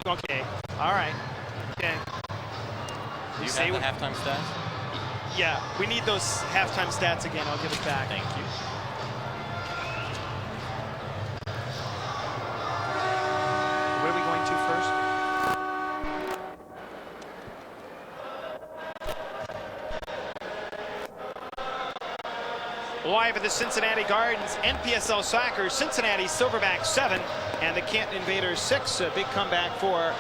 Okay. All right. Okay. Do you have the halftime stats? Yeah, we need those halftime stats again. I'll give it back. Thank you. Where are we going to first? Live at the Cincinnati Gardens, NPSL Soccer, Cincinnati Silverbacks 7 and the Canton Invaders 6. A big comeback for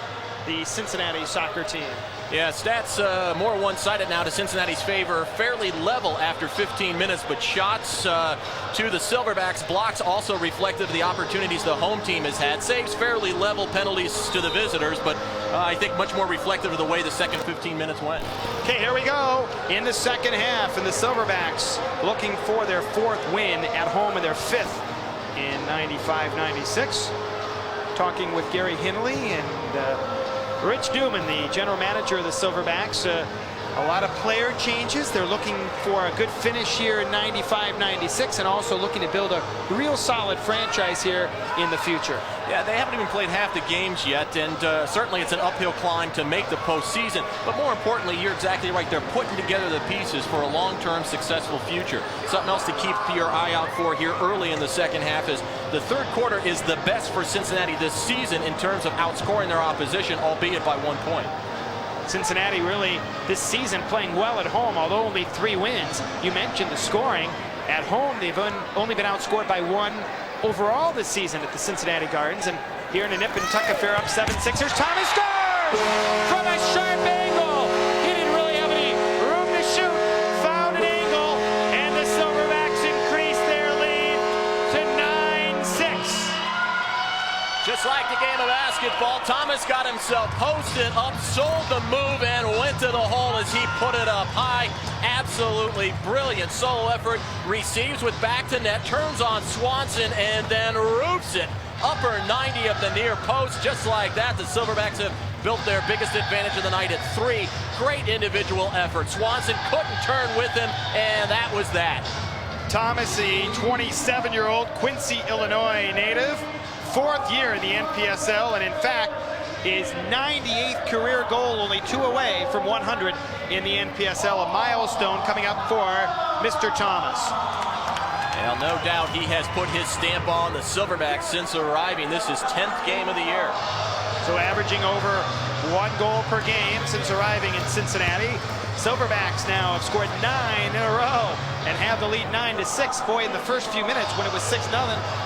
the Cincinnati soccer team. Yeah, stats more one-sided now to Cincinnati's favor. Fairly level after 15 minutes, but shots to the Silverbacks. Blocks also reflective of the opportunities the home team has had. Saves fairly level, penalties to the visitors, but I think much more reflective of the way the second 15 minutes went. Okay, here we go in the second half, and the Silverbacks looking for their 4th win at home and their 5th in 95-96. Talking with Gary Hinley and Rich Duman, the general manager of the Silverbacks. A lot of player changes. They're looking for a good finish here in 95-96 and also looking to build a real solid franchise here in the future. Yeah, they haven't even played half the games yet, and certainly it's an uphill climb to make the postseason. But more importantly, you're exactly right. They're putting together the pieces for a long-term successful future. Something else to keep your eye out for here early in the second half is the third quarter is the best for Cincinnati this season in terms of outscoring their opposition, albeit by 1 point. Cincinnati really this season playing well at home, although only 3 wins. You mentioned the scoring. At home, they've only been outscored by 1 overall this season at the Cincinnati Gardens. And here in a nip and tuck affair up 7-6. Here's Thomas scores from a sharp angle. He didn't really have any room to shoot. Found an angle, and the Silverbacks increase their lead to 9-6. Just like the game of basketball, Thomas got himself posted up, sold the move, and went to the hole as he put it up high. Absolutely brilliant solo effort. Receives with back to net, turns on Swanson, and then roofs it. Upper 90 of the near post. Just like that, the Silverbacks have built their biggest advantage of the night at 3. Great individual effort. Swanson couldn't turn with him, and that was that. Thomas, a 27-year-old Quincy, Illinois native. 4th year in the NPSL, and in fact, his 98th career goal, only 2 away from 100 in the NPSL. A milestone coming up for Mr. Thomas. Well, no doubt he has put his stamp on the Silverbacks since arriving. This is 10th game of the year. So averaging over 1 goal per game since arriving in Cincinnati. Silverbacks now have scored 9 in a row and have the lead 9-6. Boy, in the first few minutes when it was 6-0,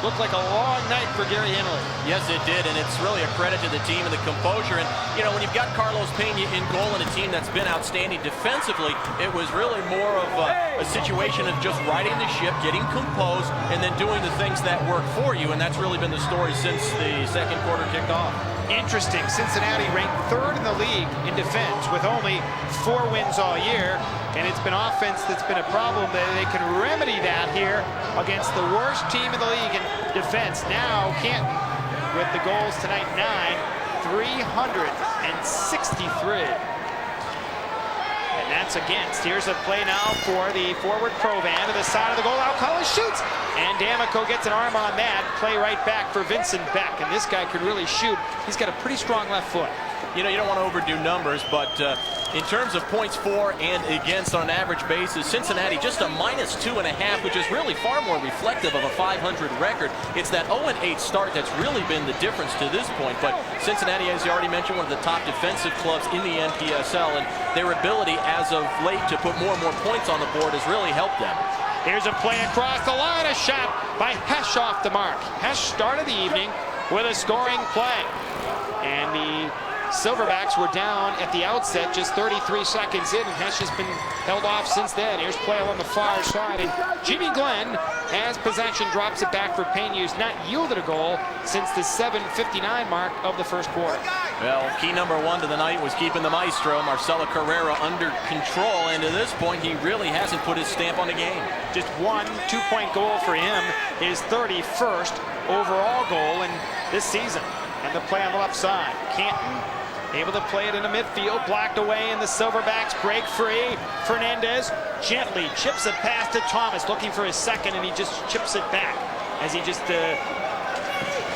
looked like a long night for Gary Hinley. Yes, it did, and it's really a credit to the team and the composure. And, you know, when you've got Carlos Pena in goal and a team that's been outstanding defensively, it was really more of a situation of just riding the ship, getting composed, and then doing the things that work for you, and that's really been the story since the second quarter kicked off. Interesting. Cincinnati ranked 3rd in the league in defense with only 4 wins all year, and it's been offense that's been a problem. They can remedy that here against the worst team in the league in defense. Now Canton with the goals tonight, 363. And that's against. Here's a play now for the forward Provan to the side of the goal. Now Collins shoots, and D'Amico gets an arm on that. Play right back for Vincent Beck, and this guy could really shoot. He's got a pretty strong left foot. You know, you don't want to overdo numbers, but in terms of points for and against on an average basis, Cincinnati just a -2.5, which is really far more reflective of a 500 record. It's that 0-8 start that's really been the difference to this point. But Cincinnati, as you already mentioned, one of the top defensive clubs in the NPSL, and their ability as of late to put more and more points on the board has really helped them. Here's a play across the line, a shot by Hesh off the mark. Hesh started the evening with a scoring play, and the Silverbacks were down at the outset, just 33 seconds in, and Hesh has been held off since then. Here's play on the far side, and Jimmy Glenn has possession, drops it back for Pena, who's not yielded a goal since the 7:59 mark of the first quarter. Well, key number 1 to the night was keeping the maestro, Marcelo Carrera, under control, and to this point, he really hasn't put his stamp on the game. Just 1 2-point goal for him, his 31st overall goal in this season. And the play on the left side, Canton able to play it in the midfield, blocked away, and the Silverbacks break free. Fernandez gently chips it past to Thomas, looking for his second, and he just chips it back as he just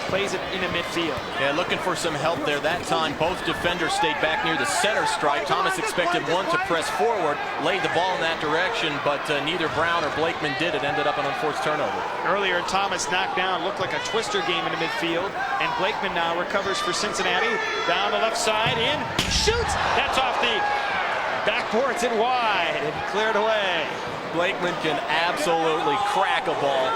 plays it into midfield. Yeah, looking for some help there. That time, both defenders stayed back near the center stripe. Thomas expected one to press forward, laid the ball in that direction, but neither Brown or Blakeman did. It ended up an unforced turnover. Earlier, Thomas knocked down, looked like a twister game into midfield, and Blakeman now recovers for Cincinnati. Down the left side, in, shoots! That's off the backboards and wide, and cleared away. Blakeman can absolutely crack a ball.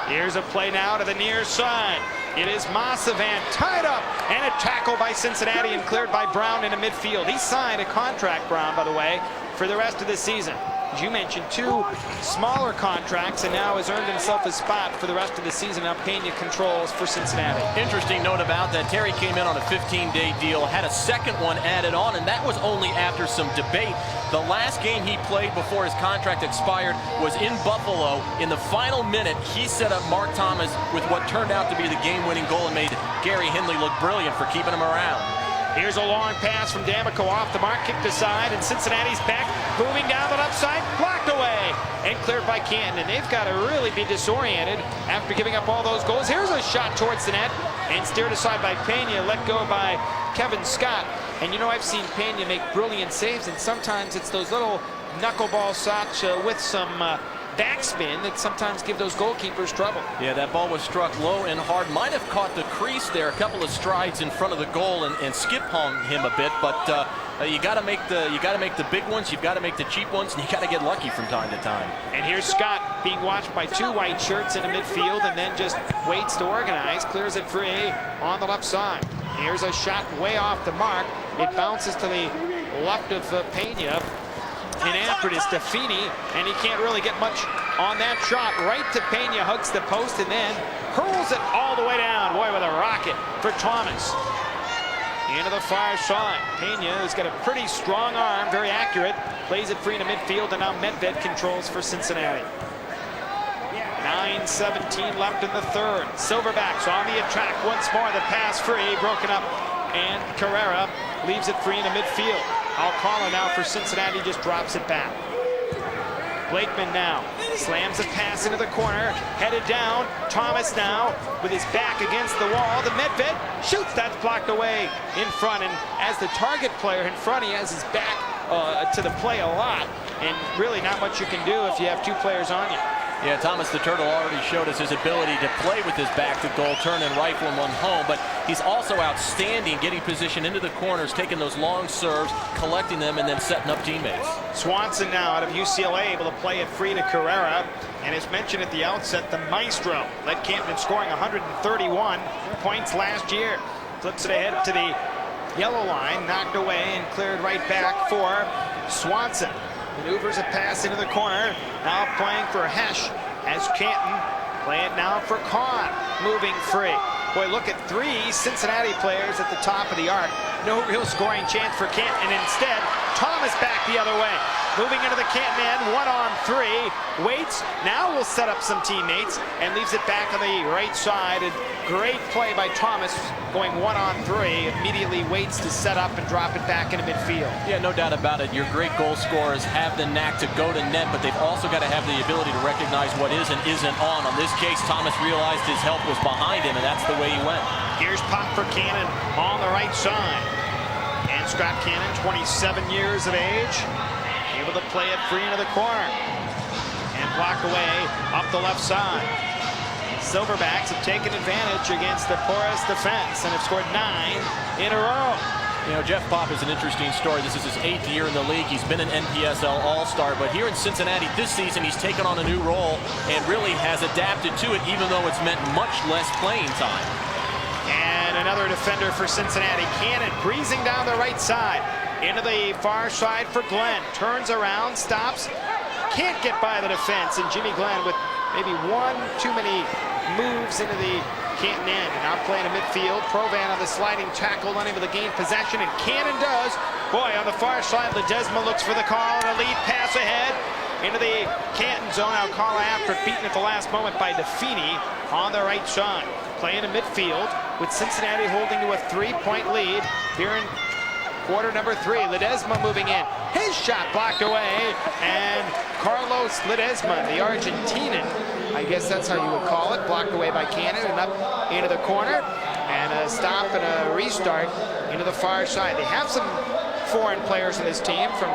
Here's a play now to the near side. It is Massavan tied up, and a tackle by Cincinnati and cleared by Brown into midfield. He signed a contract, Brown, by the way, for the rest of the season. As you mentioned, 2 smaller contracts, and now has earned himself a spot for the rest of the season. Now Pena controls for Cincinnati. Interesting note about that, Terry came in on a 15-day deal, had a second one added on, and that was only after some debate. The last game he played before his contract expired was in Buffalo. In the final minute, he set up Mark Thomas with what turned out to be the game-winning goal and made Gary Hindley look brilliant for keeping him around. Here's a long pass from D'Amico off the mark, kicked aside, and Cincinnati's back, moving down the left side, blocked away, and cleared by Canton. And they've got to really be disoriented after giving up all those goals. Here's a shot towards the net, and steered aside by Pena, let go by Kevin Scott. And you know, I've seen Pena make brilliant saves, and sometimes it's those little knuckleball shots with some backspin that sometimes give those goalkeepers trouble. Yeah, that ball was struck low and hard. Might have caught the crease there, a couple of strides in front of the goal, and skip on him a bit. But you got to make the big ones. You've got to make the cheap ones, and you got to get lucky from time to time. And here's Scott being watched by 2 white shirts into midfield, and then just waits to organize, clears it free on the left side. Here's a shot way off the mark. It bounces to the left of Pena. And after it is Defini, and he can't really get much on that shot. Right to Pena, hugs the post, and then hurls it all the way down. Boy, with a rocket for Thomas. Into the far side. Pena has got a pretty strong arm, very accurate. Plays it free into midfield, and now Medved controls for Cincinnati. 9:17 left in the third. Silverbacks on the attack once more. The pass free, broken up, and Carrera leaves it free into midfield. Alcala now for Cincinnati just drops it back. Blakeman now slams a pass into the corner, headed down. Thomas now with his back against the wall. The Medved shoots, that's blocked away in front. And as the target player in front, he has his back to the play a lot. And really not much you can do if you have 2 players on you. Yeah, Thomas the Turtle already showed us his ability to play with his back to goal, turn and rifle one home, but he's also outstanding getting position into the corners, taking those long serves, collecting them, and then setting up teammates. Swanson now out of UCLA able to play it free to Carrera, and as mentioned at the outset, the maestro led Canton scoring 131 points last year. Flips it ahead to the yellow line, knocked away and cleared right back for Swanson. Maneuvers a pass into the corner, now playing for Hesh as Canton play it now for Kahn, moving free. Boy, look at 3 Cincinnati players at the top of the arc. No real scoring chance for Canton, and instead, Thomas back the other way. Moving into the Canton end, 1-on-3, waits, now will set up some teammates, and leaves it back on the right side. A great play by Thomas, going 1-on-3, immediately waits to set up and drop it back into midfield. Yeah, no doubt about it. Your great goal scorers have the knack to go to net, but they've also got to have the ability to recognize what is and isn't on. On this case, Thomas realized his help was behind him, and that's the way he went. Here's pop for Cannon on the right side. And Scott Cannon, 27 years of age, able to play it free into the corner. And blocked away up the left side. Silverbacks have taken advantage against the porous defense and have scored 9 in a row. You know, Jeff Pop is an interesting story. This is his 8th year in the league. He's been an NPSL All-Star, but here in Cincinnati this season, he's taken on a new role and really has adapted to it, even though it's meant much less playing time. And another defender for Cincinnati. Cannon breezing down the right side. Into the far side for Glenn. Turns around, stops. Can't get by the defense. And Jimmy Glenn with maybe 1 too many moves into the Canton end. And now playing a midfield. Provan on the sliding tackle, unable to gain possession. And Cannon does. Boy, on the far side, Ledesma looks for the call. And a lead pass ahead into the Canton zone. Alcala after beaten at the last moment by Defini on the right side. Playing a midfield with Cincinnati holding to a 3-point lead here in quarter number 3. Ledesma moving in. His shot blocked away. And Carlos Ledesma, the Argentinian, I guess that's how you would call it, blocked away by Cannon. And up into the corner, and a stop and a restart into the far side. They have some foreign players in this team from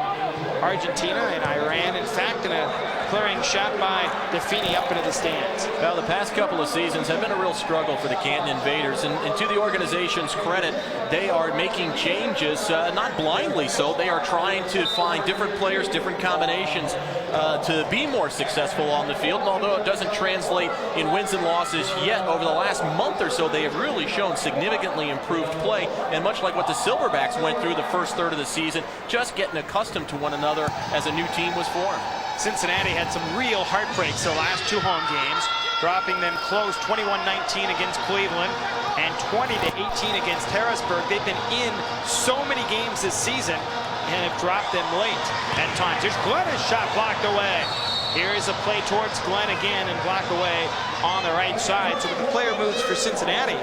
Argentina and Iran, in fact, and a clearing shot by Defini up into the stands. Well, the past couple of seasons have been a real struggle for the Canton Invaders, and to the organization's credit, they are making changes, not blindly so. They are trying to find different players, different combinations to be more successful on the field. And although it doesn't translate in wins and losses yet, over the last month or so, they have really shown significantly improved play. And much like what the Silverbacks went through the first third of the season, just getting accustomed to one another as a new team was formed. Cincinnati had some real heartbreaks the last two home games, dropping them close 21-19 against Cleveland and 20-18 against Harrisburg. They've been in so many games this season and have dropped them late at times. There's Glenn's shot blocked away. Here is a play towards Glenn again and blocked away on the right side. So when the player moves for Cincinnati,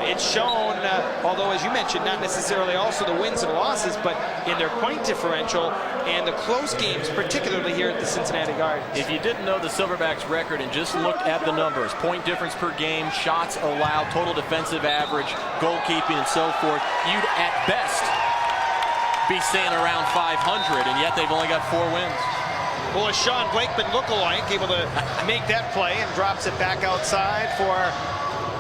it's shown, although as you mentioned, not necessarily also the wins and losses, but in their point differential and the close games, particularly here at the Cincinnati Gardens. If you didn't know the Silverbacks record and just looked at the numbers, point difference per game, shots allowed, total defensive average, goalkeeping, and so forth, you'd at best be saying around 500, and yet they've only got 4 wins. Well, a Sean Blakeman lookalike able to make that play and drops it back outside for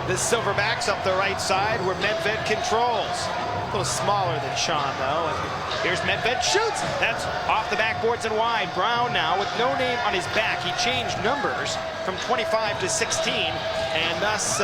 the Silverbacks up the right side where Medved controls. A little smaller than Sean, though. And here's Medved, shoots. That's off the backboards and wide. Brown now with no name on his back. He changed numbers from 25 to 16, and thus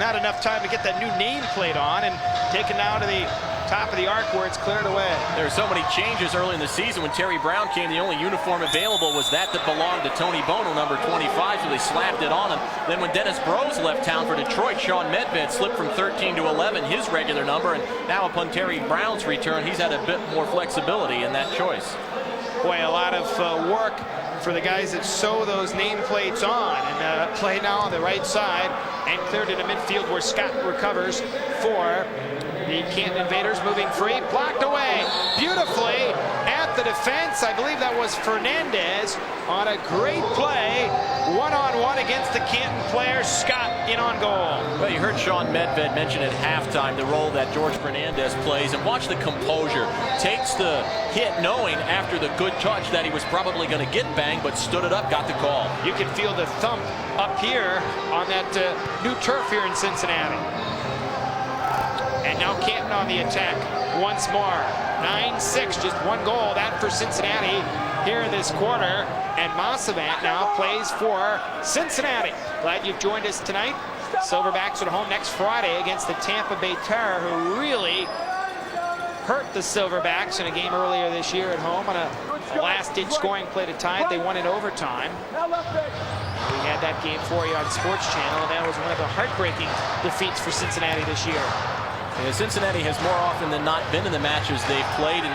not enough time to get that new name plate on, and taken now to the top of the arc where it's cleared away. There were so many changes early in the season. When Terry Brown came, the only uniform available was that belonged to Tony Bono, number 25, so they slapped it on him. Then when Dennis Brose left town for Detroit, Sean Medved slipped from 13 to 11, his regular number, and now upon Terry Brown's return, he's had a bit more flexibility in that choice. Boy, a lot of work for the guys that sew those nameplates on, and play now on the right side and cleared into midfield where Scott recovers for the Canton Invaders, moving free, blocked away beautifully at the defense. I believe that was Fernandez on a great play, one-on-one against the Canton player. Scott in on goal. Well, you heard Sean Medved mention at halftime the role that George Fernandez plays, and watch the composure. Takes the hit knowing after the good touch that he was probably going to get banged, but stood it up, got the call. You can feel the thump up here on that new turf here in Cincinnati. And now Canton on the attack once more. 9-6, just one goal. That for Cincinnati here in this quarter. And Massavant now plays for Cincinnati. Glad you've joined us tonight. Silverbacks at home next Friday against the Tampa Bay Terror, who really hurt the Silverbacks in a game earlier this year at home on a last-ditch scoring play to tie it. They won in overtime. We had that game for you on Sports Channel, and that was one of the heartbreaking defeats for Cincinnati this year. Yeah, Cincinnati has more often than not been in the matches they've played, and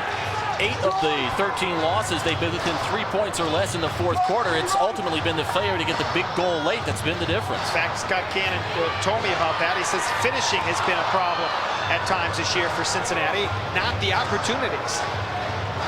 8 of the 13 losses, they've been within 3 points or less in the fourth quarter. It's ultimately been the failure to get the big goal late that's been the difference. In fact, Scott Cannon told me about that. He says finishing has been a problem at times this year for Cincinnati, not the opportunities.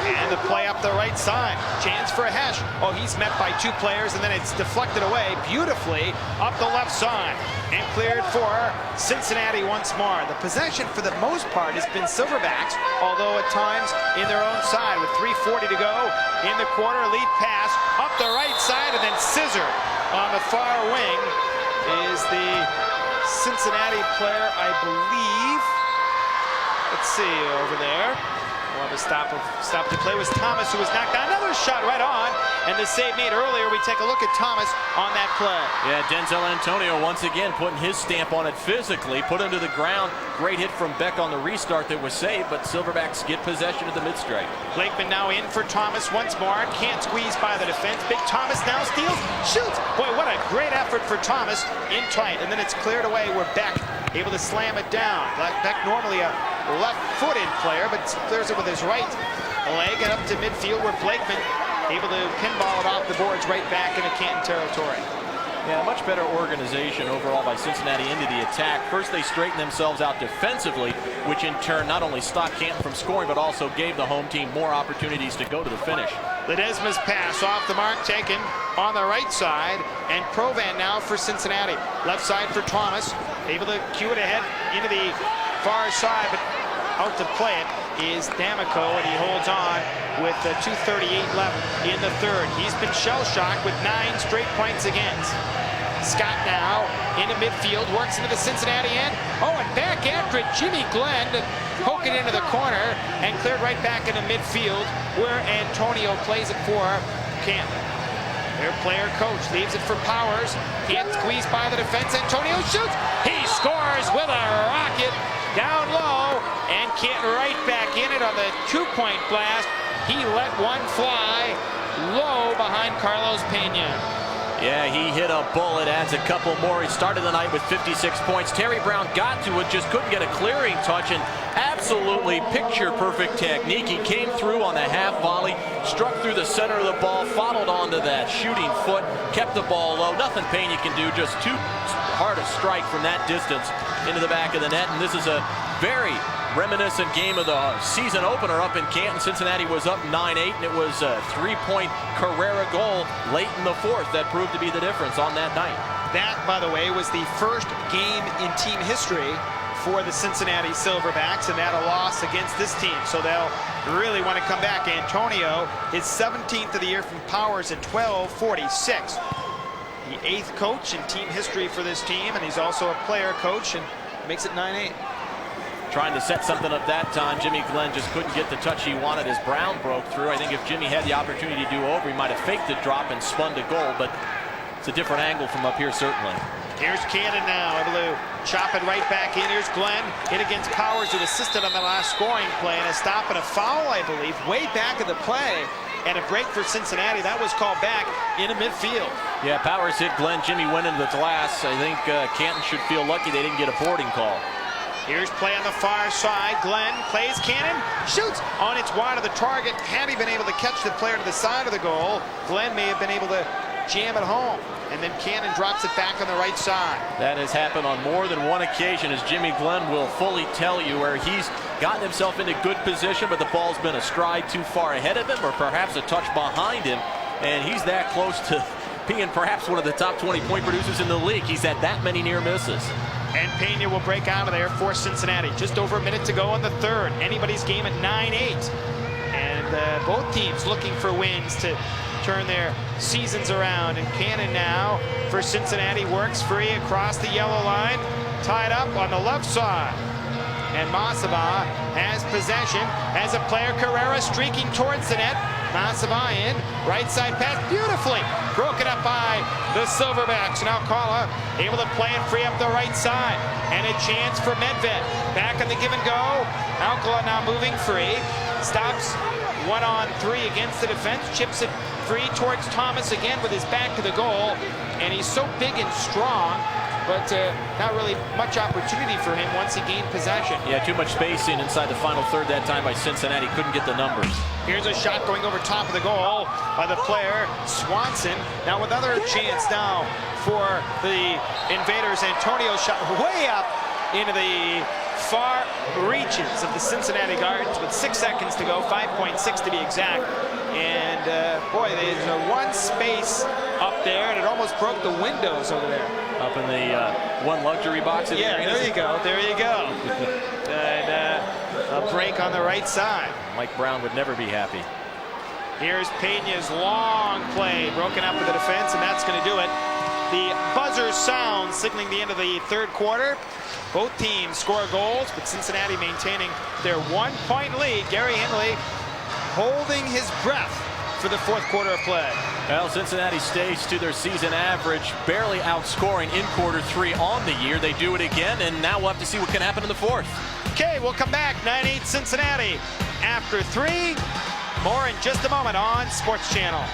And the play up the right side. Chance for a hash. Oh, he's met by 2 players, and then it's deflected away beautifully up the left side. And cleared for Cincinnati once more. The possession for the most part has been Silverbacks, although at times in their own side with 3:40 to go in the quarter. Lead pass up the right side, and then scissor on the far wing is the Cincinnati player, I believe. Let's see over there. We'll have a stop the play was Thomas, who was knocked down. Another shot right on, and the save made earlier. We take a look at Thomas on that play. Yeah, Denzel Antonio once again putting his stamp on it physically, put him to the ground. Great hit from Beck on the restart that was saved, but Silverbacks get possession at the mid-strike. Blakeman now in for Thomas once more. Can't squeeze by the defense. Big Thomas now steals, shoots. Boy, what a great effort for Thomas in tight, and then it's cleared away where Beck able to slam it down. Beck normally a left-footed player, but clears it with his right leg and up to midfield where Blakeman able to pinball it off the boards right back into Canton territory. Yeah, much better organization overall by Cincinnati into the attack. First, they straightened themselves out defensively, which in turn not only stopped Canton from scoring, but also gave the home team more opportunities to go to the finish. Ledesma's pass off the mark taken on the right side, and Provan now for Cincinnati. Left side for Thomas. able to cue it ahead into the far side, but out to play it is D'Amico, and he holds on with 2:38 left in the third. He's been shell-shocked with 9 straight points against. Scott now into midfield, works into the Cincinnati end. Oh, and back after it, Jimmy Glenn poke it into the corner and cleared right back into midfield where Antonio plays it for Canton. Their player coach leaves it for Powers. Can't squeeze by the defense. Antonio shoots. He scores with a rocket down low and Canton right back in it on the 2-point blast. He let one fly low behind Carlos Pena. Yeah, he hit a bullet, adds a couple more. He started the night with 56 points. Terry Brown got to it, just couldn't get a clearing touch, and absolutely picture-perfect technique. He came through on the half volley, struck through the center of the ball, followed onto that shooting foot, kept the ball low. Nothing Pena can do, just too hard a strike from that distance into the back of the net, and this is a very reminiscent game of the season opener up in Canton. Cincinnati was up 9-8, and it was a 3-point Carrera goal late in the fourth that proved to be the difference on that night. That, by the way, was the first game in team history for the Cincinnati Silverbacks, and that a loss against this team. So they'll really want to come back. Antonio, his 17th of the year from Powers at 12:46. The 8th coach in team history for this team, and he's also a player coach, and makes it 9-8. Trying to set something up that time. Jimmy Glenn just couldn't get the touch he wanted as Brown broke through. I think if Jimmy had the opportunity to do over, he might have faked the drop and spun to goal, but it's a different angle from up here, certainly. Here's Canton now, able to chop it right back in. Here's Glenn in against Powers, who assisted on the last scoring play, and a stop and a foul, I believe, way back of the play. And a break for Cincinnati. That was called back into midfield. Yeah, Powers hit Glenn. Jimmy went into the glass. I think Canton should feel lucky they didn't get a boarding call. Here's play on the far side. Glenn plays Cannon, shoots on its wide of the target. Had he been able to catch the player to the side of the goal, Glenn may have been able to jam it home. And then Cannon drops it back on the right side. That has happened on more than one occasion, as Jimmy Glenn will fully tell you, where he's gotten himself into good position, but the ball's been a stride too far ahead of him or perhaps a touch behind him. And he's that close to being perhaps one of the top 20 point producers in the league. He's had that many near misses. And Pena will break out of there for Cincinnati. Just over a minute to go in the third. Anybody's game at 9-8. And both teams looking for wins to turn their seasons around. And Cannon now for Cincinnati works free across the yellow line. Tied up on the left side. And Masaba has possession as a player. Carrera streaking towards the net. Masaba in, right side pass, beautifully broken up by the Silverbacks. And Alcala able to play it free up the right side. And a chance for Medved. Back on the give and go. Alcala now moving free. Stops 1-on-3 against the defense. Chips it free towards Thomas again with his back to the goal. And he's so big and strong, but not really much opportunity for him once he gained possession. Yeah, too much spacing inside the final third that time by Cincinnati. Couldn't get the numbers. Here's a shot going over top of the goal by the player, Swanson. Now with another chance now for the Invaders. Antonio shot way up into the far reaches of the Cincinnati Gardens with 6 seconds to go, 5.6 to be exact. And boy, there's one space up there, and it almost broke the windows over there. Up in the one luxury box. Yeah, there you go, there you go. And a break on the right side. Mike Brown would never be happy. Here's Pena's long play, broken up with the defense, and that's going to do it. The buzzer sounds, signaling the end of the third quarter. Both teams score goals, but Cincinnati maintaining their 1-point lead. Gary Henley holding his breath for the fourth quarter of play. Well, Cincinnati stays to their season average, barely outscoring in quarter 3 on the year. They do it again, and now we'll have to see what can happen in the fourth. Okay, we'll come back. 9-8 Cincinnati after 3. More in just a moment on Sports Channel.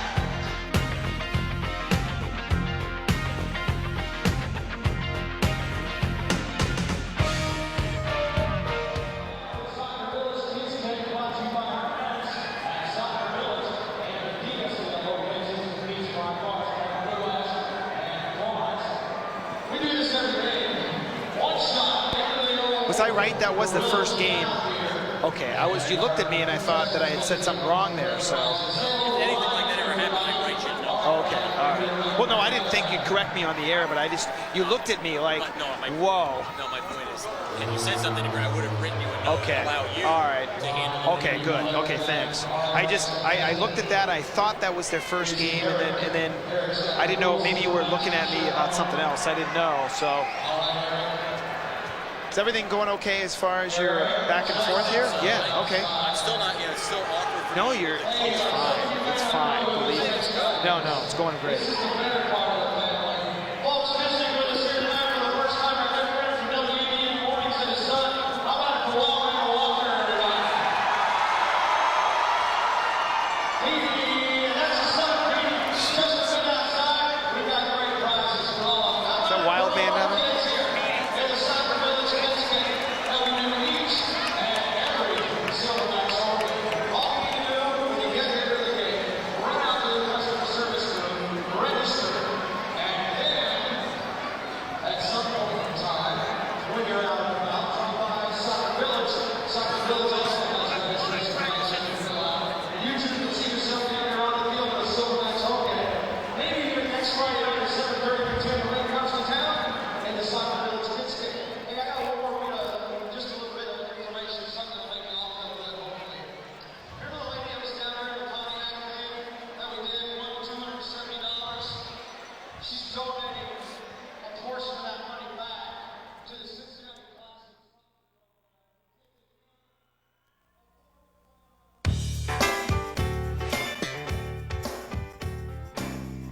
Was I right? That was the first game. Okay, you looked at me and I thought that I had said something wrong there, so. Anything like that ever happened, I'm right, you know. Okay, all right. Well, no, I didn't think you'd correct me on the air, but you looked at me like, whoa. No, my point is, and you said something different, I would have written you a note Okay. to allow you All right. to handle it. Okay, good. Okay, thanks. I looked at that. I thought that was their first game, and then I didn't know. Maybe you were looking at me about something else. I didn't know. So, is everything going okay as far as your back and forth here? Yeah. Okay. I'm still not, it's still awkward for No, me. it's fine. It's fine. Believe me. No, it's going great.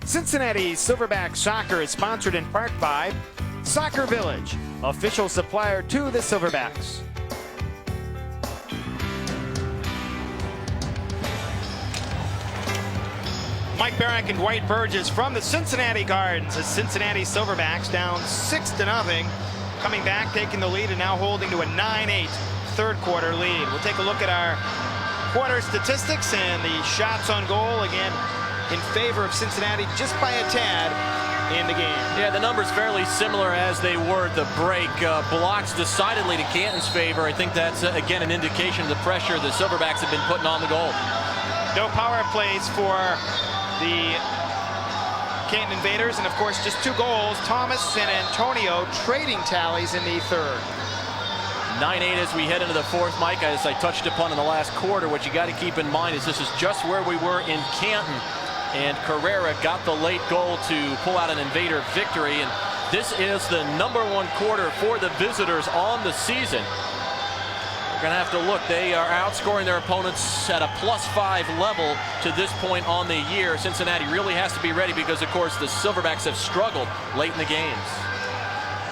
Cincinnati Silverbacks soccer is sponsored in part by Soccer Village, official supplier to the Silverbacks. Mike Barrack and Dwight Burgess from the Cincinnati Gardens. The Cincinnati Silverbacks down 6-0, coming back, taking the lead, and now holding to a 9-8 third quarter lead. We'll take a look at our quarter statistics and the shots on goal again in favor of Cincinnati just by a tad in the game. Yeah, the numbers fairly similar as they were at the break. Blocks decidedly to Canton's favor. I think that's, again, an indication of the pressure the Silverbacks have been putting on the goal. No power plays for the Canton Invaders, and of course just 2 goals. Thomas and Antonio trading tallies in the third. 9-8 as we head into the fourth, Mike. As I touched upon in the last quarter, what you got to keep in mind is this is just where we were in Canton, and Carrera got the late goal to pull out an Invader victory, and this is the #1 quarter for the visitors on the season. We're going to have to look. They are outscoring their opponents at a +5 level to this point on the year. Cincinnati really has to be ready because, of course, the Silverbacks have struggled late in the games.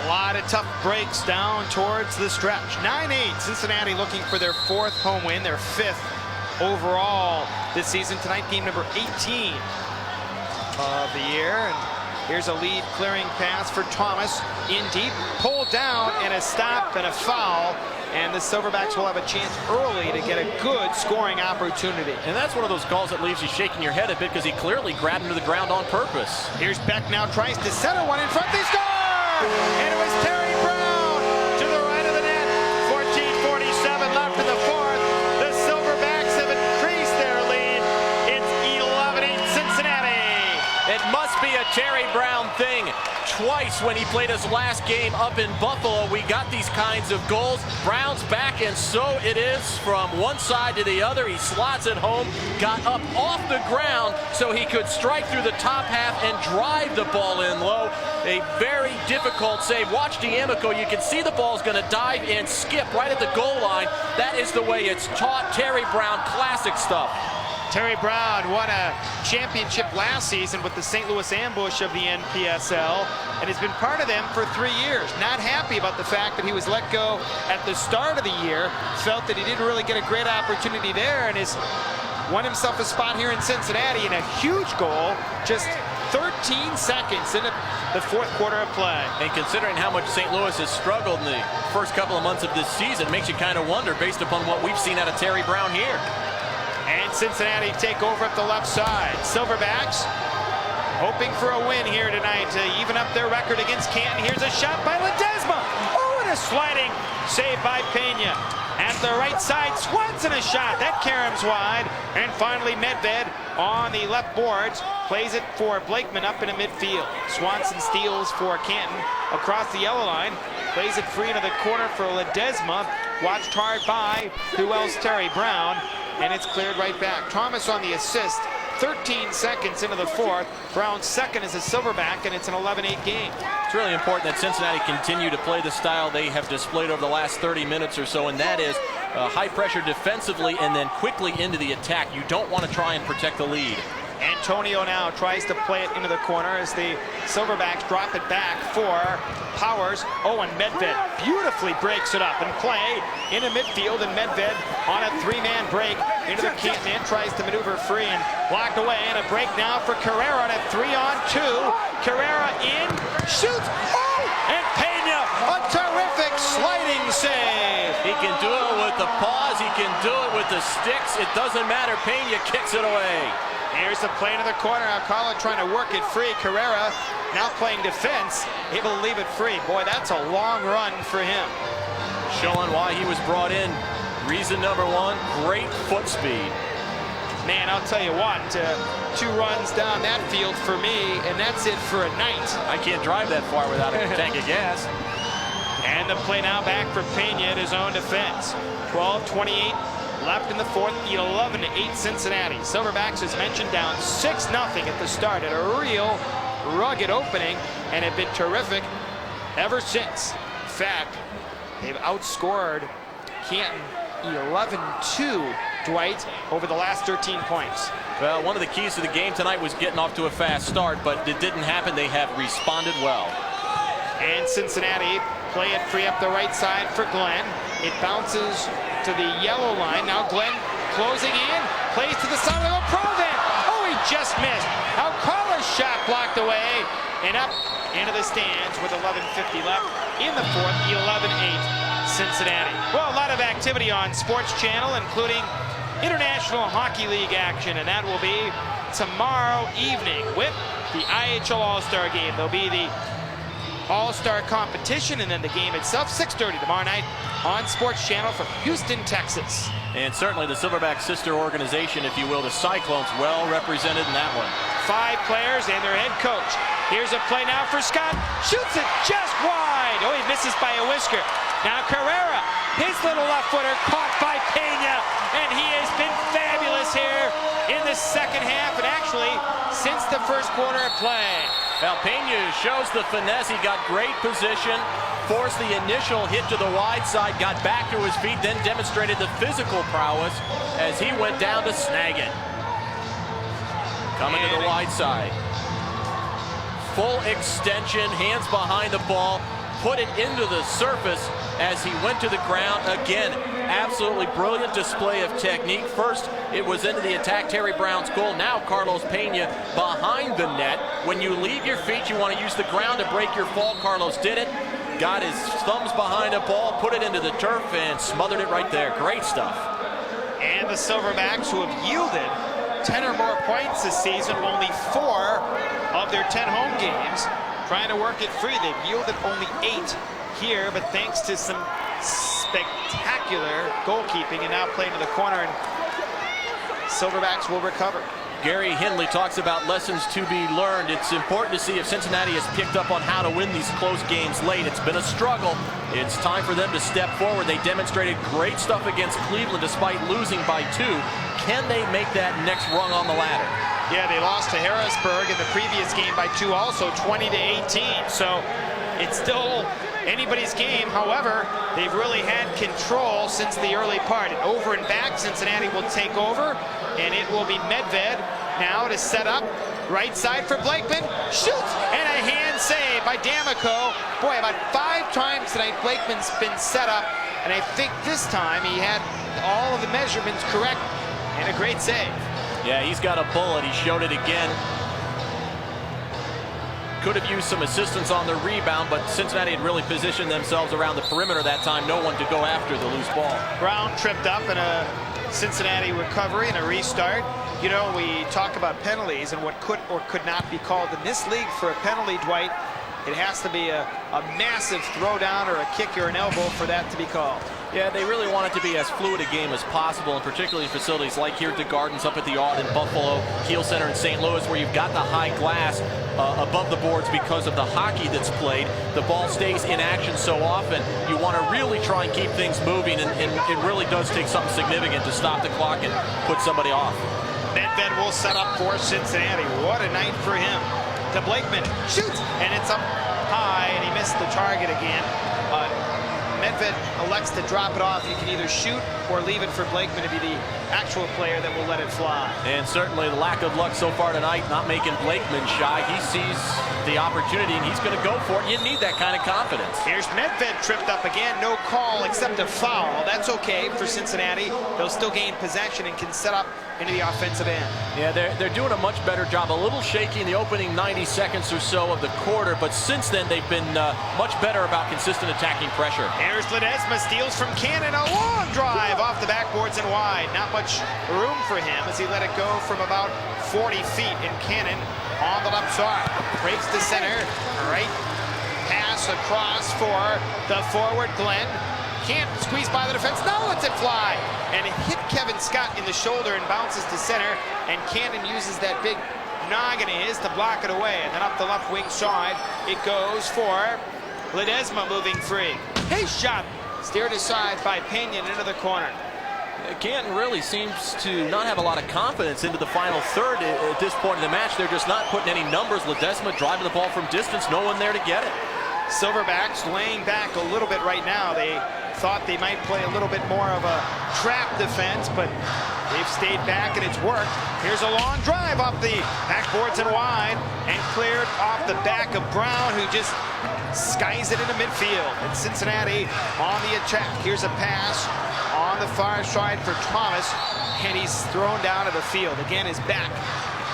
A lot of tough breaks down towards the stretch. 9-8, Cincinnati looking for their 4th home win, their 5th overall this season. Tonight, game number 18 of the year. And here's a lead clearing pass for Thomas in deep, pulled down, and a stop and a foul. And the Silverbacks will have a chance early to get a good scoring opportunity. And that's one of those calls that leaves you shaking your head a bit because he clearly grabbed him to the ground on purpose. Here's Beck now, tries to center one in front. They score! And it was Terry Brown to the right of the net. 14:47 left in the fourth. The Silverbacks have increased their lead. It's 11-8 Cincinnati. It must be a Terry Brown thing. Twice when he played his last game up in Buffalo, we got these kinds of goals. Brown's back, and so it is from one side to the other. He slots it home, got up off the ground so he could strike through the top half and drive the ball in low. A very difficult save. Watch D'Amico. You can see the ball's going to dive and skip right at the goal line. That is the way it's taught. Terry Brown, classic stuff. Terry Brown won a championship last season with the St. Louis Ambush of the NPSL and has been part of them for 3 years. Not happy about the fact that he was let go at the start of the year. Felt that he didn't really get a great opportunity there and has won himself a spot here in Cincinnati in a huge goal just 13 seconds into the fourth quarter of play. And considering how much St. Louis has struggled in the first couple of months of this season, makes you kind of wonder based upon what we've seen out of Terry Brown here. And Cincinnati take over up the left side. Silverbacks hoping for a win here tonight to even up their record against Canton. Here's a shot by Ledesma. Oh, and a sliding save by Pena. At the right side, Swanson a shot. That caroms wide. And finally, Medved on the left boards plays it for Blakeman up into midfield. Swanson steals for Canton across the yellow line. Plays it free into the corner for Ledesma. Watched hard by, who else? Terry Brown. And it's cleared right back. Thomas on the assist. 13 seconds into the fourth. Brown's second is a Silverback, and it's an 11-8 game. It's really important that Cincinnati continue to play the style they have displayed over the last 30 minutes or so, and that is high pressure defensively and then quickly into the attack. You don't want to try and protect the lead. Antonio now tries to play it into the corner as the Silverbacks drop it back for Powers. Oh, and Medved beautifully breaks it up and play into midfield, and Medved on a three-man break into the Canton end, tries to maneuver free and blocked away, and a break now for Carrera on a 3-on-2. Carrera in, shoots, oh, and Pena, a terrific sliding save. He can do it with the paws, he can do it with the sticks, it doesn't matter, Pena kicks it away. Here's the play to the corner. Alcala trying to work it free. Carrera now playing defense, able to leave it free. Boy, that's a long run for him. Showing why he was brought in. Reason number one, great foot speed. Man, I'll tell you what, 2 runs down that field for me, and that's it for a night. I can't drive that far without a tank of gas. And the play now back for Pena at his own defense. 12:28 left in the fourth, 11-8 Cincinnati. Silverbacks, as mentioned, down 6-0 at the start. At a real rugged opening, and have been terrific ever since. In fact, they've outscored Canton 11-2, Dwight, over the last 13 points. Well, one of the keys to the game tonight was getting off to a fast start, but it didn't happen. They have responded well. And Cincinnati play it free up the right side for Glenn. It bounces to the yellow line. Now Glenn closing in, plays to the side of Provan. Oh, he just missed. Alcala's shot blocked away and up into the stands with 11:50 left in the fourth, 11-8 Cincinnati. Well, a lot of activity on Sports Channel, including International Hockey League action, and that will be tomorrow evening with the IHL All-Star Game. There'll be the All-Star competition and then the game itself, 6:30 tomorrow night on Sports Channel from Houston, Texas. And certainly the Silverback sister organization, if you will, the Cyclones, well represented in that one. 5 players and their head coach. Here's a play now for Scott. Shoots it just wide. Oh, he misses by a whisker. Now Carrera, his little left footer caught by Pena, and he has been fabulous here in the second half, and actually since the first quarter of play. Now Pena shows the finesse. He got great position, forced the initial hit to the wide side, got back to his feet, then demonstrated the physical prowess as he went down to snag it. Coming to the wide side. Full extension, hands behind the ball, put it into the surface as he went to the ground. Again, absolutely brilliant display of technique. First, it was into the attack, Terry Brown's goal. Now Carlos Pena behind the net. When you leave your feet, you want to use the ground to break your fall. Carlos did it. Got his thumbs behind the ball, put it into the turf, and smothered it right there. Great stuff. And the Silverbacks, who have yielded 10 or more points this season, only 4 of their 10 home games, trying to work it free. They've yielded only 8 here, but thanks to some spectacular goalkeeping, and now playing to the corner, and Silverbacks will recover. Gary Hindley talks about lessons to be learned. It's important to see if Cincinnati has picked up on how to win these close games late. It's been a struggle. It's time for them to step forward. They demonstrated great stuff against Cleveland despite losing by 2. Can they make that next rung on the ladder? Yeah, they lost to Harrisburg in the previous game by 2 also, 20-18. So it's still anybody's game. However, they've really had control since the early part. And over and back, Cincinnati will take over, and it will be Medved now to set up. Right side for Blakeman, shoots, and a hand save by D'Amico. Boy, about 5 times tonight Blakeman's been set up, and I think this time he had all of the measurements correct, and a great save. Yeah, he's got a bullet. He showed it again. Could have used some assistance on the rebound, but Cincinnati had really positioned themselves around the perimeter that time. No one to go after the loose ball. Brown tripped up in a Cincinnati recovery and a restart. You know, we talk about penalties and what could or could not be called in this league for a penalty, Dwight. it has to be a massive throwdown or a kick or an elbow for that to be called. Yeah, they really want it to be as fluid a game as possible, and particularly in facilities like here at the Gardens, up at the Aud in Buffalo, Kiel Center in St. Louis, where you've got the high glass above the boards because of the hockey that's played. The ball stays in action so often. You want to really try and keep things moving, and it really does take something significant to stop the clock and put somebody off. Nedved will set up for Cincinnati. What a night for him. To Blakeman, shoots, and it's up high, and he missed the target again. Nedved elects to drop it off. You can either shoot or leave it for Blakeman to be the actual player that will let it fly. And certainly the lack of luck so far tonight, not making Blakeman shy. He sees the opportunity, and he's going to go for it. You need that kind of confidence. Here's Nedved tripped up again. No call except a foul. That's okay for Cincinnati. They'll still gain possession and can set up into the offensive end. Yeah, they're doing a much better job. A little shaky in the opening 90 seconds or so of the quarter, but since then they've been much better about consistent attacking pressure. Here's Ledesma, steals from Canton. A long drive off the backboards and wide. Not much room for him as he let it go from about 40 feet. And Canton on the left side. Breaks the center. Right pass across for the forward Glenn. Can't squeeze by the defense. Now lets it fly. And it hit Kevin Scott in the shoulder and bounces to center. And Canton uses that big noggin of his to block it away. And then up the left wing side, it goes for Ledesma moving free. His shot steered aside by Pena into the corner. Canton really seems to not have a lot of confidence into the final third at this point in the match. They're just not putting any numbers. Ledesma driving the ball from distance, no one there to get it. Silverbacks laying back a little bit right now. They thought they might play a little bit more of a trap defense, but they've stayed back and it's worked. Here's a long drive off the backboards and wide and cleared off the back of Brown, who just skies it into midfield. And Cincinnati on the attack. Here's a pass on the far side for Thomas, and he's thrown down to the field. Again, his back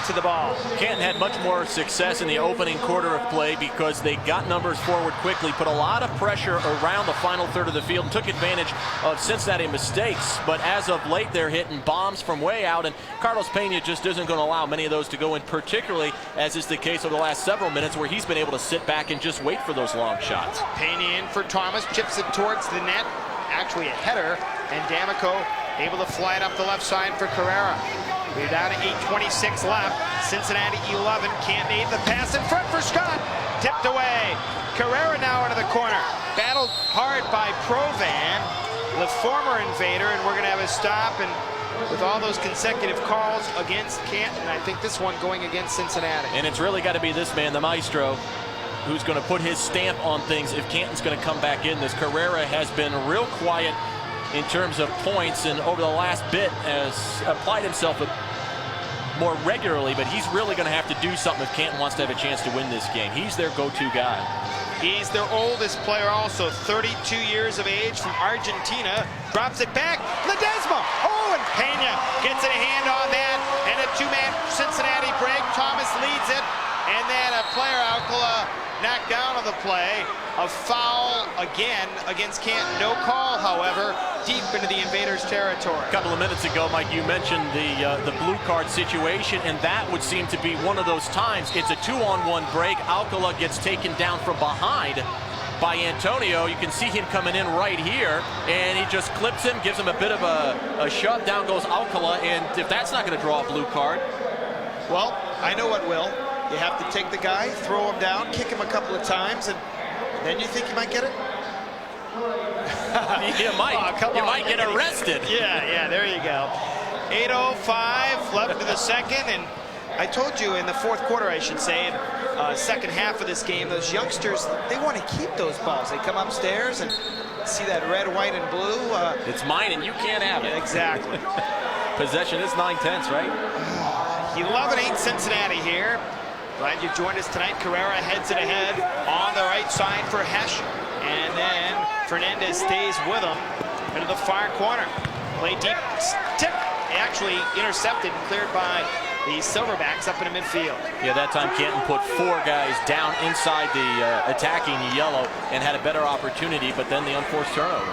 to the ball. Canton had much more success in the opening quarter of play because they got numbers forward quickly, put a lot of pressure around the final third of the field, and took advantage of Cincinnati mistakes. But as of late, they're hitting bombs from way out, and Carlos Pena just isn't going to allow many of those to go in, particularly as is the case over the last several minutes where he's been able to sit back and just wait for those long shots. Pena in for Thomas, chips it towards the net, actually a header, and D'Amico able to fly it up the left side for Carrera. We're down to 8:26 left. Cincinnati 11. Can't need the pass in front for Scott. Tipped away. Carrera now into the corner. Battled hard by Provan, the former Invader, and we're going to have a stop. And with all those consecutive calls against Canton, I think this one going against Cincinnati. And it's really got to be this man, the maestro, who's going to put his stamp on things if Canton's going to come back in this. Carrera has been real quiet in terms of points, and over the last bit has applied himself more regularly, but he's really going to have to do something if Canton wants to have a chance to win this game. He's their go-to guy. He's their oldest player also, 32 years of age, from Argentina. Drops it back. Ledesma. Oh, and Pena gets a hand on that. And a two-man Cincinnati break. Thomas leads it. And then a player, Alcala, knocked down on the play. A foul again against Canton. No call, however, deep into the Invaders' territory. A couple of minutes ago, Mike, you mentioned the blue card situation, and that would seem to be one of those times. It's a 2-on-1 break. Alcala gets taken down from behind by Antonio. You can see him coming in right here, and he just clips him, gives him a bit of a shove. Down goes Alcala, and if that's not going to draw a blue card. Well, I know what will. You have to take the guy, throw him down, kick him a couple of times, and then you think you might get it? You might get arrested. Yeah, there you go. 8:05 left to the second, and I told you in the fourth quarter, I should say, second half of this game, those youngsters, they want to keep those balls. They come upstairs and see that red, white, and blue. It's mine, and you can't have it. Exactly. Possession is 9-10, right? 11-8 Cincinnati here. Glad you joined us tonight. Carrera heads it ahead on the right side for Hesh. And then Fernandez stays with him into the far corner. Play deep, tip, actually intercepted and cleared by the Silverbacks up into midfield. Yeah, that time Canton put 4 guys down inside the attacking yellow and had a better opportunity, but then the unforced turnover.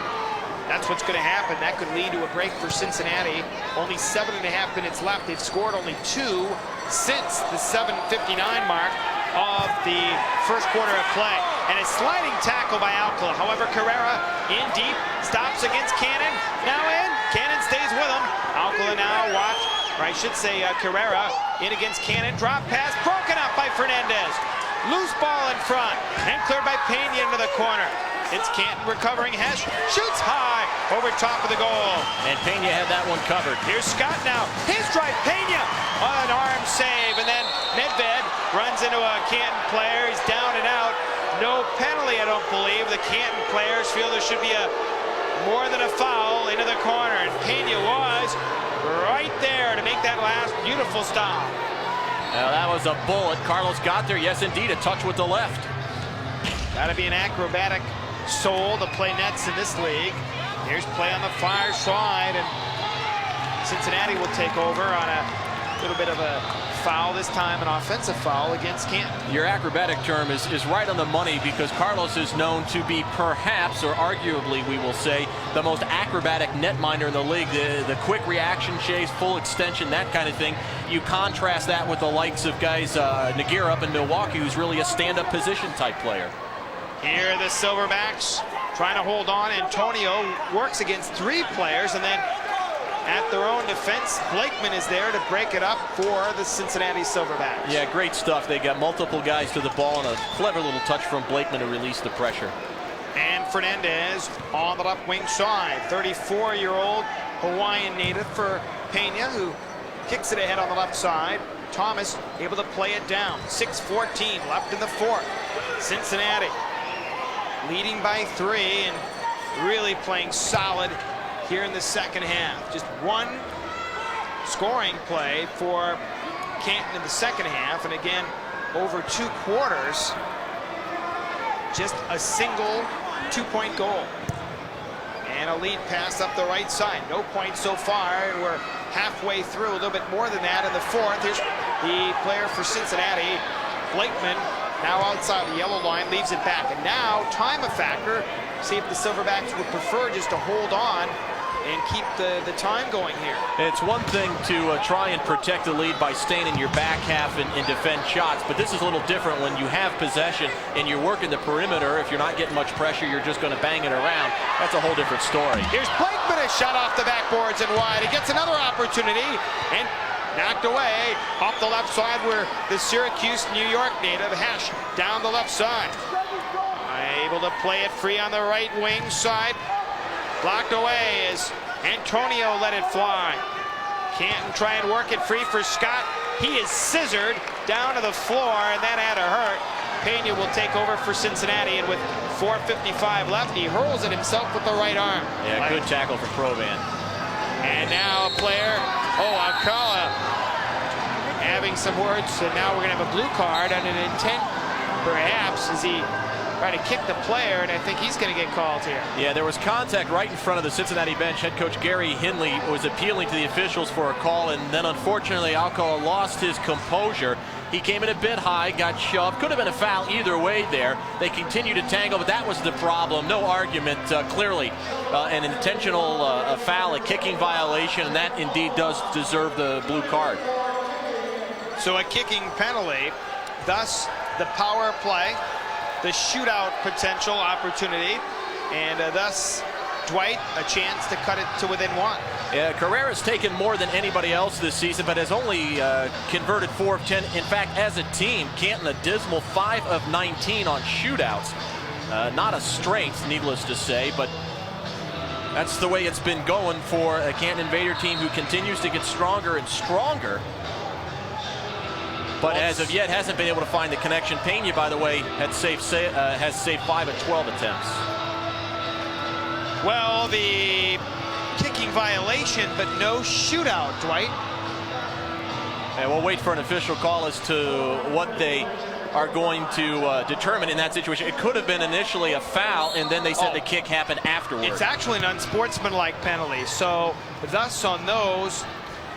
That's what's going to happen. That could lead to a break for Cincinnati. Only 7.5 minutes left. They've scored only 2 since the 7:59 mark. of the first quarter of play. And a sliding tackle by Alcala. However, Carrera in deep, stops against Cannon. Now in, Cannon stays with him. Alcala now watch, or I should say Carrera in against Cannon. Drop pass, broken up by Fernandez. Loose ball in front, and cleared by Pena into the corner. It's Canton recovering. Hesh shoots high over top of the goal. And Pena had that one covered. Here's Scott now. His drive, Pena on an arm save. And then Nedved runs into a Canton player. He's down and out. No penalty, I don't believe. The Canton players feel there should be a more than a foul into the corner. And Pena was right there to make that last beautiful stop. Now that was a bullet. Carlos got there. Yes, indeed, a touch with the left. Got to be an acrobatic soul to play nets in this league. Here's play on the far side, and Cincinnati will take over on a little bit of a foul this time, an offensive foul against Canton. Your acrobatic term is right on the money, because Carlos is known to be perhaps, or arguably we will say, the most acrobatic netminder in the league. The quick reaction chase, full extension, that kind of thing. You contrast that with the likes of guys Nagira up in Milwaukee, who's really a stand-up position type player. Here the Silverbacks trying to hold on. Antonio works against 3 players, and then at their own defense, Blakeman is there to break it up for the Cincinnati Silverbacks. Yeah, great stuff. They got multiple guys to the ball, and a clever little touch from Blakeman to release the pressure. And Fernandez on the left wing side. 34-year-old Hawaiian native for Pena, who kicks it ahead on the left side. Thomas able to play it down. 6:14 left in the fourth. Cincinnati leading by 3 and really playing solid here in the second half. Just one scoring play for Canton in the second half, and again, over 2 quarters, just a single 2-point goal. And a lead pass up the right side. No points so far, and we're halfway through, a little bit more than that in the fourth. Here's the player for Cincinnati, Blakeman, now outside the yellow line, leaves it back. And now, time a factor. See if the Silverbacks would prefer just to hold on and keep the time going here. It's one thing to try and protect the lead by staying in your back half and defend shots, but this is a little different when you have possession and you're working the perimeter. If you're not getting much pressure, you're just going to bang it around. That's a whole different story. Here's Blakeman, a shot off the backboards and wide. He gets another opportunity and knocked away off the left side, where the Syracuse, New York native Hesh down the left side. Able to play it free on the right wing side. Blocked away as Antonio let it fly. Canton try and work it free for Scott. He is scissored down to the floor, and that had to hurt. Pena will take over for Cincinnati, and with 4:55 left, he hurls it himself with the right arm. Yeah, good tackle for Provan. And now a player, Alcala, having some words, and now we're going to have a blue card on an intent, perhaps, as he trying to kick the player, and I think he's going to get called here. Yeah, there was contact right in front of the Cincinnati bench. Head coach Gary Hinley was appealing to the officials for a call, and then unfortunately Alcala lost his composure. He came in a bit high, got shoved. Could have been a foul either way there. They continued to tangle, but that was the problem. No argument. Clearly an intentional foul, a kicking violation, and that indeed does deserve the blue card. So a kicking penalty, thus the power play, the shootout potential opportunity, and thus Dwight a chance to cut it to within 1. Yeah, Carrera's taken more than anybody else this season, but has only converted 4 of 10. In fact, as a team, Canton a dismal 5 of 19 on shootouts. Not a strength, needless to say, but that's the way it's been going for a Canton Invader team who continues to get stronger and stronger. But as of yet, hasn't been able to find the connection. Pena, by the way, has saved 5 of 12 attempts. Well, the kicking violation, but no shootout, Dwight. And we'll wait for an official call as to what they are going to determine in that situation. It could have been initially a foul, and then they said the kick happened afterwards. It's actually an unsportsmanlike penalty. So thus on those,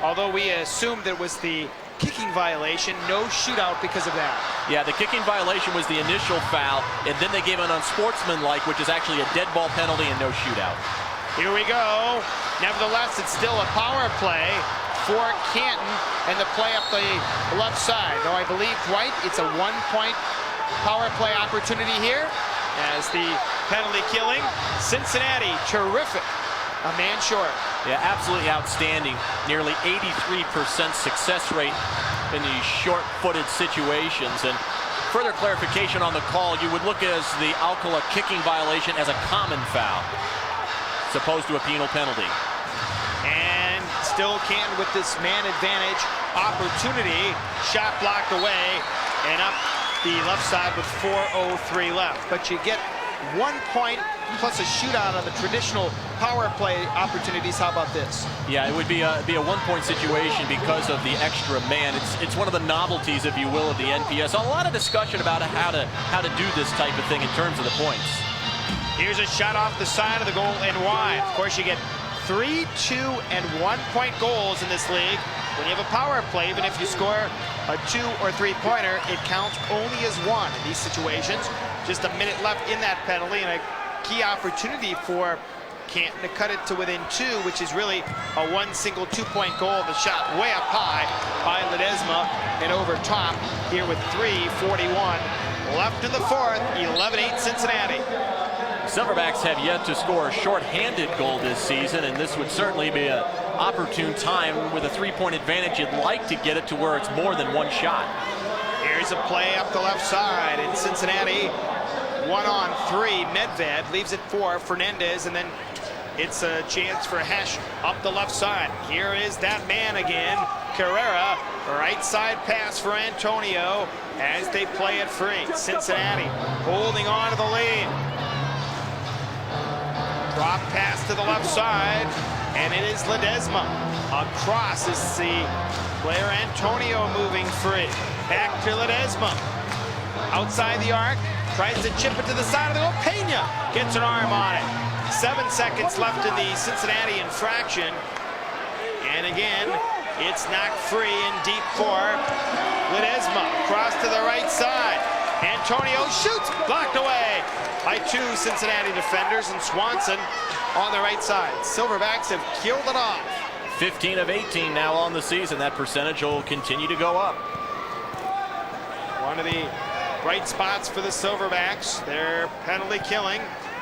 although we assumed it was the kicking violation, no shootout because of that. Yeah, the kicking violation was the initial foul, and then they gave an unsportsmanlike, which is actually a dead ball penalty and no shootout. Here we go. Nevertheless, it's still a power play. for Canton, and the play up the left side. Though I believe, Dwight, it's a 1-point power play opportunity here as the penalty killing. Cincinnati, terrific. A man short. Yeah, absolutely outstanding. Nearly 83% success rate in these short-footed situations. And further clarification on the call, you would look as the Alcala kicking violation as a common foul, as opposed to a penal penalty. And still Canton with this man advantage opportunity. Shot blocked away and up the left side with 4:03 left. But you get 1 point plus a shootout on the traditional power play opportunities. How about this? Yeah, it would be a 1-point situation because of the extra man. It's one of the novelties, if you will, of the NPS. A lot of discussion about how to do this type of thing in terms of the points. Here's a shot off the side of the goal and wide. Of course, you get 3, 2, and 1-point goals in this league. When you have a power play, even if you score a 2 or 3-pointer, it counts only as 1 in these situations. Just a minute left in that penalty, and a key opportunity for Canton to cut it to within 2, which is really a single 2-point goal. The shot way up high by Ledesma and over top here with 3:41 left in the fourth. 11-8 Cincinnati. Silverbacks have yet to score a short-handed goal this season, and this would certainly be an opportune time with a 3-point advantage. You'd like to get it to where it's more than one shot. Here's a play up the left side in Cincinnati. 1-on-3. Medved leaves it for Fernandez, and then it's a chance for Hesh up the left side. Here is that man again, Carrera. Right side pass for Antonio as they play it free. Cincinnati holding on to the lead. Drop pass to the left side, and it is Ledesma. Across is the player Antonio moving free. Back to Ledesma. Outside the arc, tries to chip it to the side of the goal. Pena gets an arm on it. 7 seconds left in the Cincinnati infraction. And again, it's knocked free and deep for Ledesma. Cross to the right side. Antonio shoots, blocked away by 2 Cincinnati defenders, and Swanson on the right side. Silverbacks have killed it off. 15 of 18 now on the season. That percentage will continue to go up. One of the bright spots for the Silverbacks, their penalty killing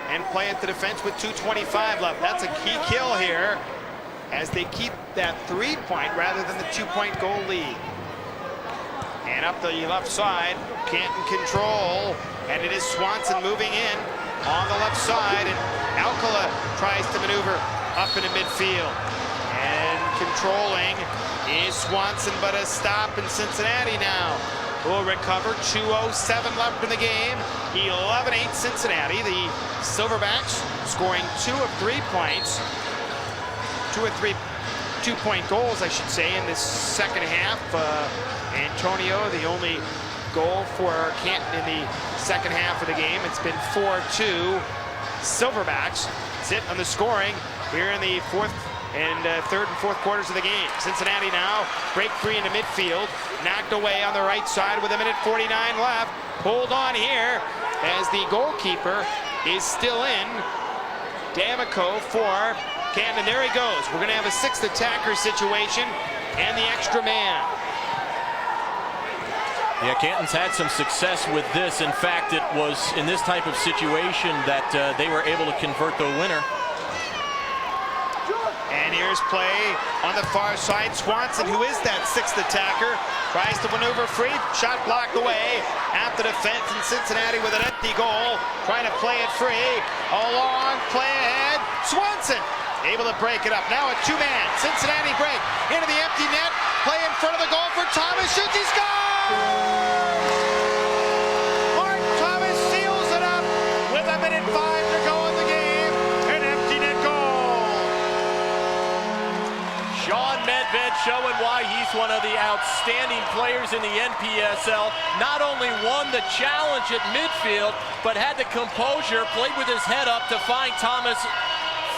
and play at the defense with 2:25 left. That's a key kill here as they keep that 3-point rather than the 2-point goal lead. And up the left side, Canton control, and it is Swanson moving in on the left side, and Alcala tries to maneuver up into midfield. And controlling is Swanson, but a stop in Cincinnati now. Will recover. 2:07 left in the game. 11-8 Cincinnati. The Silverbacks scoring 2 of 3 points. 2 of 3 2-point goals, I should say, in this second half. Antonio, the only goal for Canton in the second half of the game. It's been 4-2. Silverbacks sit on the scoring here in the third and fourth quarters of the game. Cincinnati now break free into midfield, knocked away on the right side with 1:49 left. Hold on here as the goalkeeper is still in. D'Amico for Canton. There he goes. We're going to have a 6th attacker situation and the extra man. Yeah, Canton's had some success with this. In fact, it was in this type of situation that they were able to convert the winner. And here's play on the far side. Swanson, who is that 6th attacker, tries to maneuver free. Shot blocked away at the defense in Cincinnati with an empty goal. Trying to play it free. A long play ahead. Swanson able to break it up. Now a 2-man. Cincinnati break into the empty net. Play in front of the goal for Thomas. Shoots. He scores! Mark Thomas seals it up with 1:05 to go in the game. An empty net goal. Sean Medved showing why he's one of the outstanding players in the NPSL. Not only won the challenge at midfield, but had the composure, played with his head up to find Thomas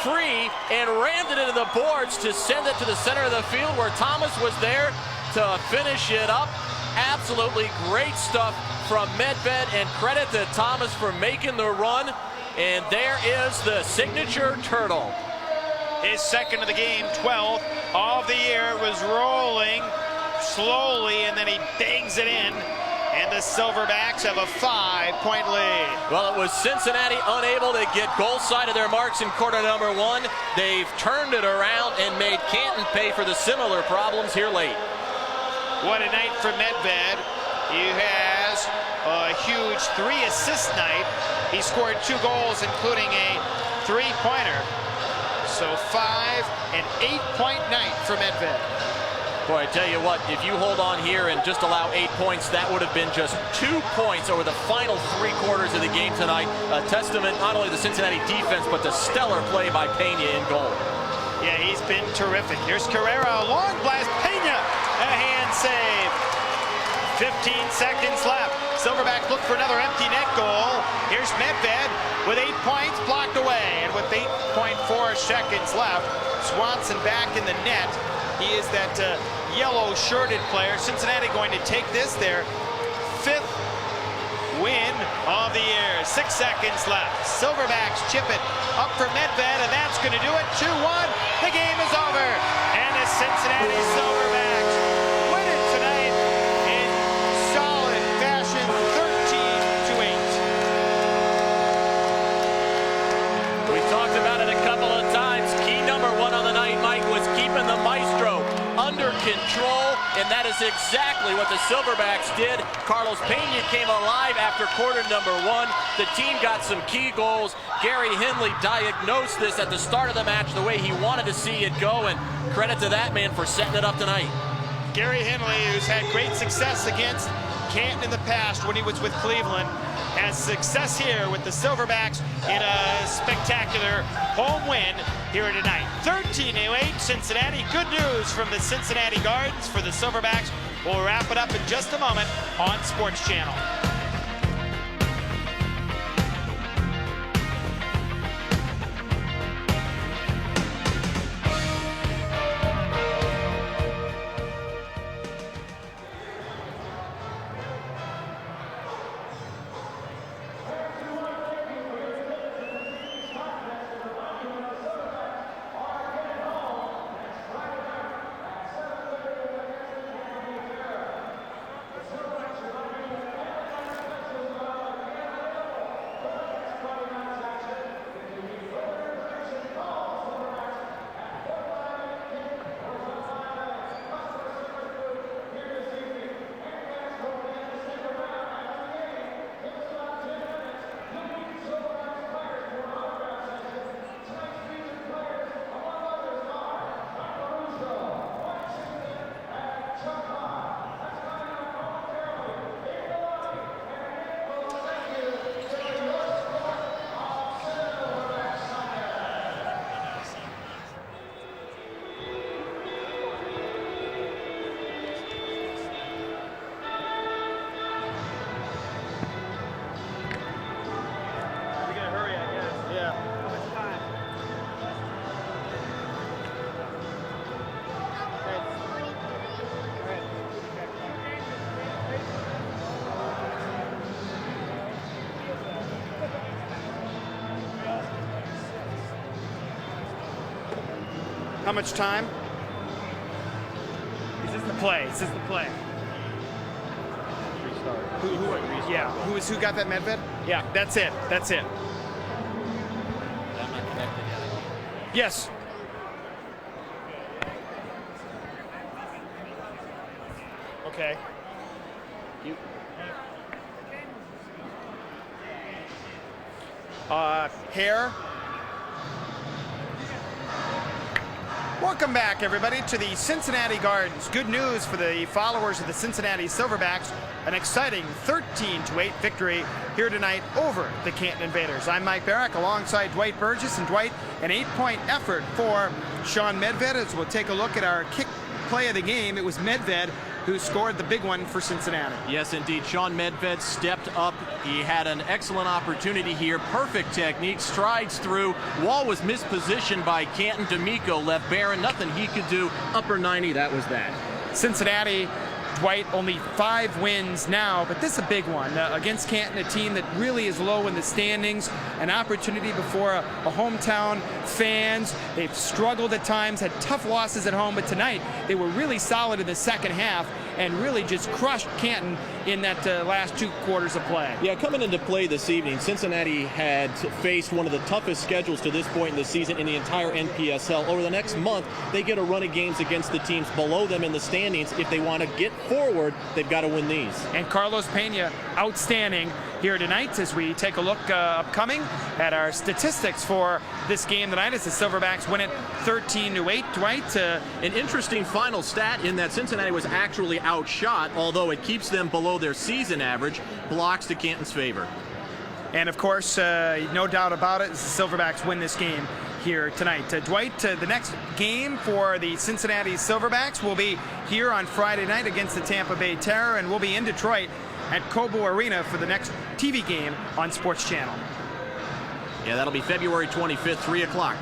free and rammed it into the boards to send it to the center of the field where Thomas was there to finish it up. Absolutely great stuff from Medved, and credit to Thomas for making the run. And there is the signature turtle. his second of the game, 12th of the year. It was rolling slowly, and then he bangs it in. And the Silverbacks have a 5-point lead. Well, it was Cincinnati unable to get goal side of their marks in quarter number one. They've turned it around and made Canton pay for the similar problems here late. What a night for Medved. He has a huge 3-assist night. He scored 2 goals, including a 3-pointer. So 5 and 8-point night for Medved. Boy, I tell you what, if you hold on here and just allow 8 points, that would have been just 2 points over the final 3 quarters of the game tonight. A testament not only to the Cincinnati defense, but to stellar play by Pena in goal. Yeah, he's been terrific. Here's Carrera, a long blast. Pena, a hand save. 15 seconds left. Silverbacks look for another empty net goal. Here's Medved with 8 points blocked away. And with 8.4 seconds left, Swanson back in the net. He is that yellow-shirted player. Cincinnati going to take this, their 5th win of the year. 6 seconds left. Silverbacks chip it up for Medved, and that's going to do it. 2-1. The game is over. And the Cincinnati Silverbacks win it tonight in solid fashion, 13-8. We talked about it a couple of times. Key number 1 on the night, Mike, was keeping the maestro under control, and that is exactly what the Silverbacks did. Carlos Pena came alive after quarter number 1. The team got some key goals. Gary Henley diagnosed this at the start of the match the way he wanted to see it go, and credit to that man for setting it up tonight. Gary Henley, who's had great success against Canton in the past when he was with Cleveland, has success here with the Silverbacks in a spectacular home win here tonight. 13-8 Cincinnati. Good news from the Cincinnati Gardens for the Silverbacks. We'll wrap it up in just a moment on Sports Channel. How much time? Is this the play? Is this the play? Restart. Who got that Medved? Yeah, that's it. That's it. I'm not connected yet. Yes. Okay. Hair. Welcome back, everybody, to the Cincinnati Gardens. Good news for the followers of the Cincinnati Silverbacks. An exciting 13-8 victory here tonight over the Canton Invaders. I'm Mike Barrack alongside Dwight Burgess. And Dwight, an 8-point effort for Sean Medved. As we'll take a look at our kick play of the game, it was Medved who scored the big one for Cincinnati. Yes, indeed. Sean Medved stepped up. He had an excellent opportunity here. Perfect technique, strides through. Wall was mispositioned by Canton. D'Amico left barren. Nothing he could do. Upper 90, that was that. Cincinnati Dwight, only 5 wins now, but this is a big one against Canton, a team that really is low in the standings. An opportunity before a hometown fans. They've struggled at times, had tough losses at home, but tonight they were really solid in the second half and really just crushed Canton in that last 2 quarters of play. Yeah, coming into play this evening, Cincinnati had faced one of the toughest schedules to this point in the season in the entire NPSL. Over the next month, they get a run of games against the teams below them in the standings. If they want to get forward, they've got to win these. And Carlos Pena, outstanding here tonight as we take a look upcoming at our statistics for this game tonight as the Silverbacks win it 13-8. Dwight? An interesting final stat in that Cincinnati was actually outshot, although it keeps them below their season average, blocks to Canton's favor. And of course, no doubt about it, the Silverbacks win this game here tonight. Dwight, the next game for the Cincinnati Silverbacks will be here on Friday night against the Tampa Bay Terror, and we'll be in Detroit at Cobo Arena for the next TV game on Sports Channel. Yeah, that'll be February 25th, 3 o'clock.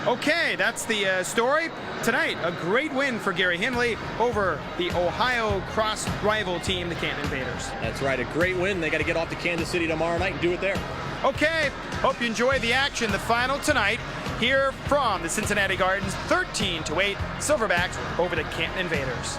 Okay, that's the story tonight. A great win for Gary Henley over the Ohio cross rival team, the Canton Invaders. That's right, a great win. They got to get off to Kansas City tomorrow night and do it there. Okay, hope you enjoy the action. The final tonight here from the Cincinnati Gardens, 13-8, Silverbacks over the Canton Invaders.